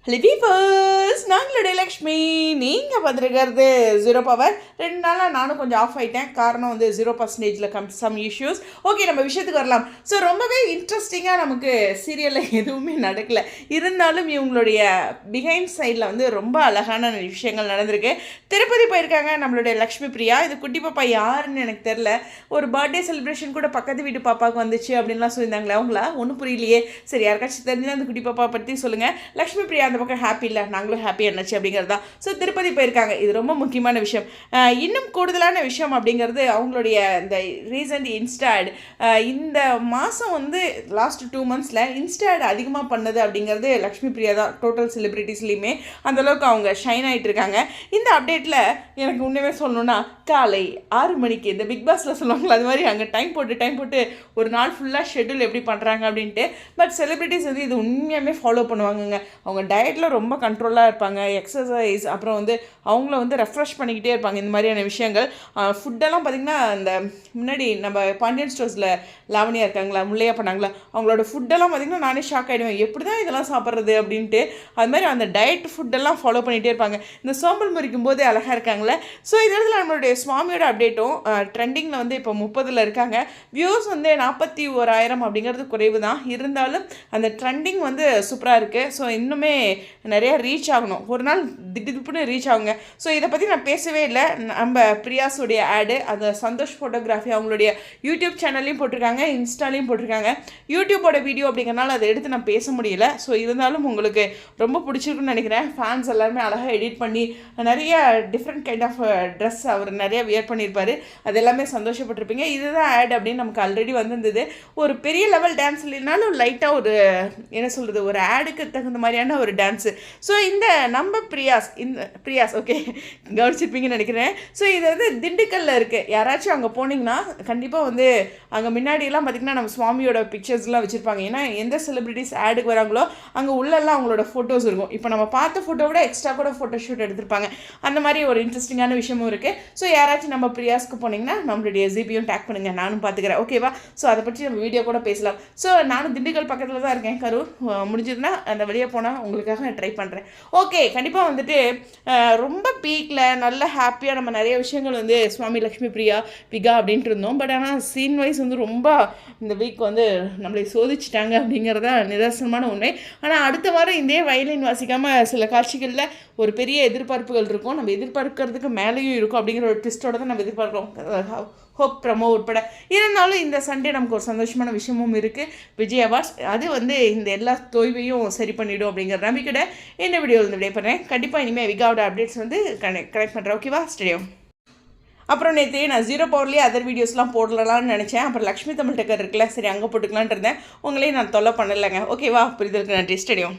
Hello viewers, நாங்களுடைய Lakshmi. நீங்கள் பார்த்துருக்கிறது zero power. 2 நாளாக நானும் கொஞ்சம் ஆஃப் ஆகிட்டேன். காரணம் வந்து 0% சம் இஷ்யூஸ். ஓகே, நம்ம விஷயத்துக்கு வரலாம். ஸோ ரொம்பவே இன்ட்ரெஸ்டிங்காக நமக்கு சீரியலில் எதுவுமே நடக்கலை. இருந்தாலும் இவங்களுடைய பிஹைண்ட் சைடில் வந்து ரொம்ப அழகான விஷயங்கள் நடந்திருக்கு. திருப்பதி போயிருக்காங்க நம்மளுடைய லக்ஷ்மி பிரியா. இது குட்டி பாப்பா யாருன்னு எனக்கு தெரில. ஒரு பர்த்டே செலிப்ரேஷன் கூட பக்கத்து வீட்டு பாப்பாவுக்கு வந்துச்சு அப்படின்லாம் சொல்லியிருந்தாங்களே. அவங்களா ஒன்றும் புரியலையே. சரி, யாருக்காச்சும் தெரிஞ்சுன்னா அந்த குட்டி பாப்பா பற்றி சொல்லுங்கள். லக்ஷ்மி பிரியா அந்த பக்கம் ஹாப்பி இல்லை, நாங்களும் ஹாப்பி என்னாச்சு அப்படிங்கிறது தான். ஸோ திருப்பதி போயிருக்காங்க. இது ரொம்ப முக்கியமான விஷயம். இன்னும் கூடுதலான விஷயம் அப்படிங்கிறது அவங்களுடைய இந்த ரீசன்ட் இன்ஸ்டாட். இந்த மாதம் வந்து லாஸ்ட் 2 monthஸில் இன்ஸ்டாட் அதிகமாக பண்ணது அப்படிங்கிறது லக்ஷ்மி பிரியா தான். டோட்டல் செலிப்ரிட்டிஸ்லேயுமே அந்தளவுக்கு அவங்க ஷைன் ஆகிட்டு இருக்காங்க. இந்த அப்டேட்டில் எனக்கு உண்மையே சொல்லணுன்னா, காலை 6 மணிக்கு இந்த பிக் பாஸில் சொல்லுவாங்களா, அது மாதிரி அங்கே டைம் போட்டு ஒரு நாள் ஃபுல்லாக ஷெட்யூல் எப்படி பண்ணுறாங்க அப்படின்ட்டு. பட் செலிப்ரிட்டிஸ் வந்து இது உண்மையாகவே ஃபாலோ பண்ணுவாங்கங்க. அவங்க டயட்டில் ரொம்ப கண்ட்ரோலாக இருப்பாங்க. எக்ஸசைஸ், அப்புறம் வந்து அவங்கள வந்து ரெஃப்ரெஷ் பண்ணிக்கிட்டே இருப்பாங்க. இந்த மாதிரியான விஷயங்கள். ஃபுட்டெல்லாம் பார்த்திங்கன்னா, இந்த முன்னாடி நம்ம பாண்டியன் ஸ்டோர்ஸில் லாவணியாக இருக்காங்களா, முல்லையா பண்ணாங்களா, அவங்களோட ஃபுட்டெல்லாம் பார்த்திங்கன்னா நானே ஷாக் ஆகிடுவேன். எப்படி தான் இதெல்லாம் சாப்பிட்றது அப்படின்ட்டு. அது மாதிரி அந்த டயட் ஃபுட்டெல்லாம் ஃபாலோ பண்ணிகிட்டே இருப்பாங்க. இந்த சோம்பல் முறிக்கும் போது அழகாக இருக்காங்களே. ஸோ இதில் நம்மளுடைய சுவாமியோட அப்டேட்டும் ட்ரெண்டிங்கில் வந்து இப்போ 30 இருக்காங்க. வியூஸ் வந்து 41,000 அப்படிங்கிறது குறைவு தான். இருந்தாலும் அந்த ட்ரெண்டிங் வந்து சூப்பராக இருக்குது. ஸோ இன்னுமே நிறையா ரீச் ஆகணும். ஒரு நாள் திடீர்னு ரீச் ஆகுங்க. ஸோ இதை பற்றி நான் பேசவே இல்லை. நம்ம பிரியாஸுடைய ஆடு, அந்த சந்தோஷ் ஃபோட்டோகிராஃபி அவங்களுடைய யூடியூப் சேனல்லையும் போட்டிருக்காங்க, இன்ஸ்டாலையும் போட்டிருக்காங்க. யூடியூப்போட வீடியோ அப்படிங்கிறனால அதை எடுத்து நான் பேச முடியல. ஸோ இருந்தாலும் உங்களுக்கு ரொம்ப பிடிச்சிருக்குன்னு நினைக்கிறேன். ஃபேன்ஸ் எல்லாருமே அழகாக எடிட் பண்ணி நிறைய டிஃப்ரெண்ட் கைண்ட் ஆஃப் ட்ரெஸ் அவர் நிறையா வியர் பண்ணியிருப்பார். அது எல்லாமே சந்தோஷப்பட்டிருப்பீங்க. இதுதான் ஆட் அப்படின்னு நமக்கு ஆல்ரெடி வந்திருந்தது. ஒரு பெரிய லெவல் டான்ஸ் இல்லைனாலும் லைட்டாக ஒரு என்ன சொல்கிறது, ஒரு ஆடுக்கு தகுந்த மாதிரியான ஒரு டான்ஸு. ஸோ இந்த நம்ம பிரியாஸ் ஓகே, கவனிச்சிருப்பீங்கன்னு நினைக்கிறேன். ஸோ இது வந்து திண்டுக்கல்லில் இருக்குது. யாராச்சும் அங்கே போனீங்கன்னா கண்டிப்பாக வந்து அங்கே முன்னாடியெல்லாம் பார்த்திங்கன்னா நம்ம சுவாமியோட பிக்சர்ஸ்லாம் வச்சுருப்பாங்க. ஏன்னா எந்த செலிப்ரிட்டிஸ் ஆடுக்கு வராங்களோ அங்கே உள்ளெல்லாம் அவங்களோட ஃபோட்டோஸ் இருக்கும். இப்போ நம்ம பார்த்த ஃபோட்டோ விட எக்ஸ்ட்ரா கூட ஃபோட்டோ ஷூட் எடுத்திருப்பாங்க. அந்த மாதிரி ஒரு இன்ட்ரெஸ்டிங்கான விஷயமும் இருக்குது. ஸோ யாராச்சும் நம்ம பிரியாஸ்க்கு போனீங்கன்னா நம்மளுடைய ஜிபியும் டேக் பண்ணுங்கள், நானும் பார்த்துக்கிறேன். ஓகேவா? ஸோ அதை பற்றி நம்ம வீடியோ கூட பேசலாம். ஸோ நானும் திண்டுக்கல் பக்கத்தில் தான் இருக்கேன். கரூர் முடிஞ்சதுன்னா அந்த வெளியே போனால் உங்களுக்காக நான் ட்ரை பண்ணுறேன். ஓகே, கண்டிப்பாக வந்துட்டு ரொம்ப பீக்கில் நல்ல ஹாப்பியாக நம்ம நிறைய விஷயங்கள் வந்து சுவாமி லக்ஷ்மி பிரியா பிகா அப்படின்ட்டு இருந்தோம். பட் ஆனால் சீன் வைஸ் வந்து ரொம்ப இந்த வீக் வந்து நம்மளை சோதிச்சிட்டாங்க அப்படிங்கிறத நிதர்சனமான உண்மை. ஆனால் அடுத்த வாரம் இதே வயலின் வாசிக்காமல் சில காட்சிகளில் ஒரு பெரிய எதிர்பார்ப்புகள் இருக்கும். நம்ம எதிர்பார்க்கறதுக்கு மேலேயும் இருக்கும் அப்படிங்கிற ஒரு ட்விஸ்ட்டோட தான் நம்ம எதிர்பார்க்குறோம். ஹோப் ப்ரமோ உட்பட. இருந்தாலும் இந்த சண்டே நமக்கு ஒரு சந்தோஷமான விஷயமும் இருக்குது. விஜய் அவார்ட்ஸ் அது வந்து இந்த எல்லா தொய்வையும் சரி பண்ணிவிடும் அப்படிங்கிற நம்பிக்கையோட இந்த வீடியோவில் வந்து விடைபெறேன். கண்டிப்பாக இனிமேல் விகாவோட அப்டேட்ஸ் வந்து கனெக்ட் பண்ணுறேன். ஓகேவா? ஸ்டேடியம். அப்புறம் நேற்று நான் ஜீரோ பவர்லேயே அதர் வீடியோஸ்லாம் போடலான்னு நினச்சேன். அப்புறம் லக்ஷ்மி தமிழ் டக்கர் இருக்குல்ல, சரி அங்கே போட்டுக்கலான்ட்டு இருந்தேன். உங்களையும் நான் தொல்லை பண்ணலைங்க. ஓகேவா? புரிதலுக்கு நன்றி. ஸ்டேடியம்.